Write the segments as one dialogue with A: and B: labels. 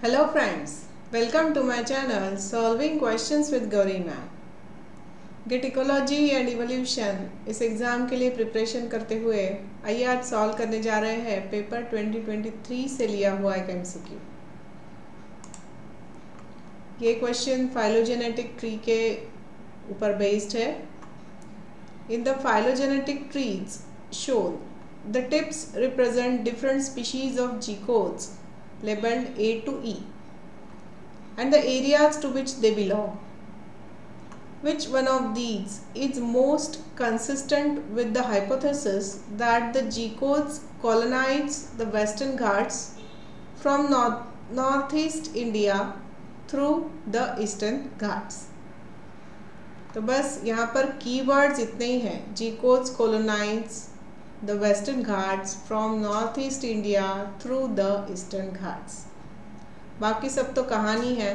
A: Hello friends, welcome to my channel Solving Questions with Gauri Ma'am। GATE ecology and evolution इस exam के लिए preparation करते हुए आइए आज सॉल्व करने जा रहे हैं पेपर 2023 से लिया हुआ एक MCQ। ये क्वेश्चन फाइलोजेनेटिक ट्री के ऊपर बेस्ड है। In the phylogenetic trees shown the tips represent different species of geckos labeled A to E and the areas to which they belong. Which one of these is most consistent with the hypothesis that the G-codes colonized the Western Ghats from northeast India through the Eastern Ghats? तो बस यहाँ पर keywords इतने ही हैं। G-codes colonize the Western Ghats from northeast India through the Eastern Ghats। बाकी सब तो कहानी है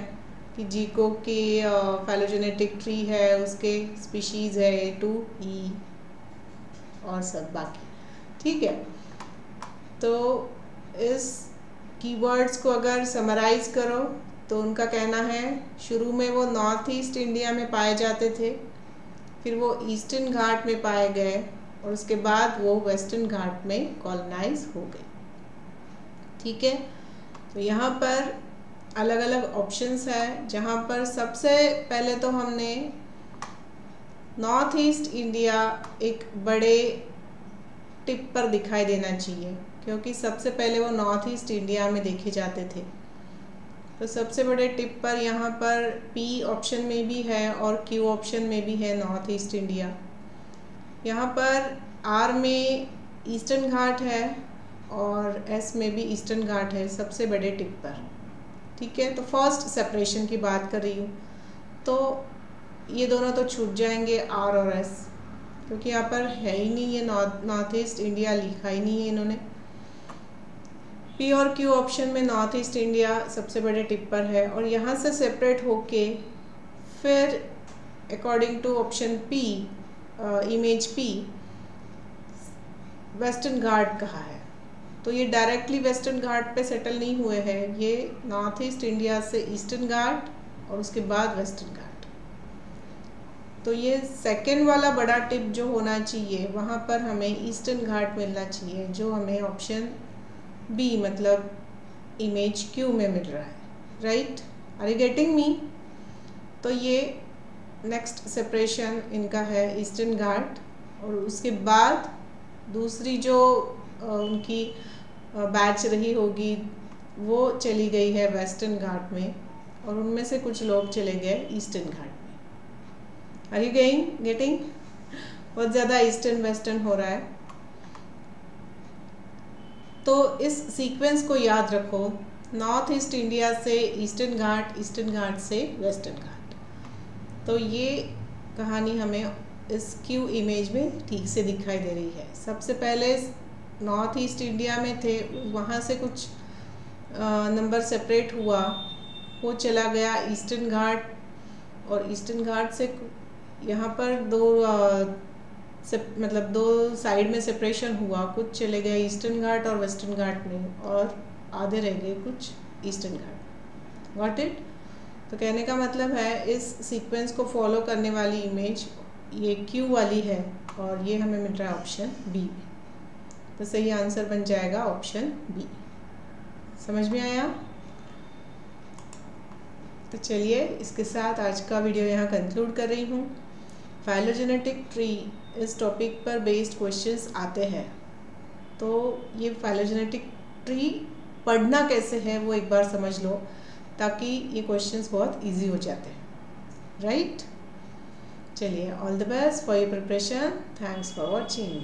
A: कि जीको की फाइलोजेनेटिक ट्री है, उसके स्पीशीज़ है A to E और सब बाकी, ठीक है। तो इस कीवर्ड्स को अगर समराइज़ करो तो उनका कहना है शुरू में वो नॉर्थ ईस्ट इंडिया में पाए जाते थे, फिर वो ईस्टर्न घाट में पाए गए और उसके बाद वो वेस्टर्न घाट में कॉलोनाइज हो गए, ठीक है। तो यहाँ पर अलग अलग ऑप्शंस है, जहाँ पर सबसे पहले तो हमने नॉर्थ ईस्ट इंडिया एक बड़े टिप पर दिखाई देना चाहिए, क्योंकि सबसे पहले वो नॉर्थ ईस्ट इंडिया में देखे जाते थे। तो सबसे बड़े टिप पर यहाँ पर P ऑप्शन में भी है और Q ऑप्शन में भी है नॉर्थ ईस्ट इंडिया। यहाँ पर R में ईस्टर्न घाट है और S में भी ईस्टर्न घाट है सबसे बड़े टिप पर, ठीक है। तो फर्स्ट सेपरेशन की बात कर रही हूँ, तो ये दोनों तो छूट जाएंगे R और S, क्योंकि यहाँ पर है ही नहीं, ये नॉर्थ ईस्ट इंडिया लिखा ही नहीं है इन्होंने। P और Q ऑप्शन में नॉर्थ ईस्ट इंडिया सबसे बड़े टिप पर है और यहाँ से सेपरेट होके फिर according to option P image P Western Ghat कहा है। तो ये डायरेक्टली वेस्टर्न घाट पे सेटल नहीं हुए हैं, ये नॉर्थ ईस्ट इंडिया से ईस्टर्न घाट और उसके बाद वेस्टर्न घाट। तो ये सेकेंड वाला बड़ा टिप जो होना चाहिए वहाँ पर हमें ईस्टर्न घाट मिलना चाहिए, जो हमें ऑप्शन B मतलब इमेज Q में मिल रहा है, right. Are you getting me? तो ये नेक्स्ट सेपरेशन इनका है ईस्टर्न घाट और उसके बाद दूसरी जो उनकी बैच रही होगी वो चली गई है वेस्टर्न घाट में और उनमें से कुछ लोग चले गए ईस्टर्न घाट में। Are you getting? बहुत ज़्यादा ईस्टर्न वेस्टर्न हो रहा है। तो इस सीक्वेंस को याद रखो, नॉर्थ ईस्ट इंडिया से ईस्टर्न घाट, ईस्टर्न घाट से वेस्टर्न घाट। तो ये कहानी हमें इस Q इमेज में ठीक से दिखाई दे रही है। सबसे पहले नॉर्थ ईस्ट इंडिया में थे, वहाँ से कुछ नंबर सेपरेट हुआ, वो चला गया ईस्टर्न घाट और ईस्टर्न घाट से यहाँ पर मतलब दो साइड में सेपरेशन हुआ, कुछ चले गए ईस्टर्न घाट और वेस्टर्न घाट में और आधे रह गए कुछ ईस्टर्न घाट। Got it? तो कहने का मतलब है इस सीक्वेंस को फॉलो करने वाली इमेज ये Q वाली है और ये हमें मिल रहा है ऑप्शन B। तो सही आंसर बन जाएगा ऑप्शन B। समझ में आया? तो चलिए इसके साथ आज का वीडियो यहाँ कंक्लूड कर रही हूँ। फाइलोजेनेटिक ट्री इस टॉपिक पर बेस्ड क्वेश्चंस आते हैं, तो ये फाइलोजेनेटिक ट्री पढ़ना कैसे है वो एक बार समझ लो, ताकि ये क्वेश्चंस बहुत इजी हो जाते हैं, राइट। चलिए, all the best for your preparation. Thanks for watching.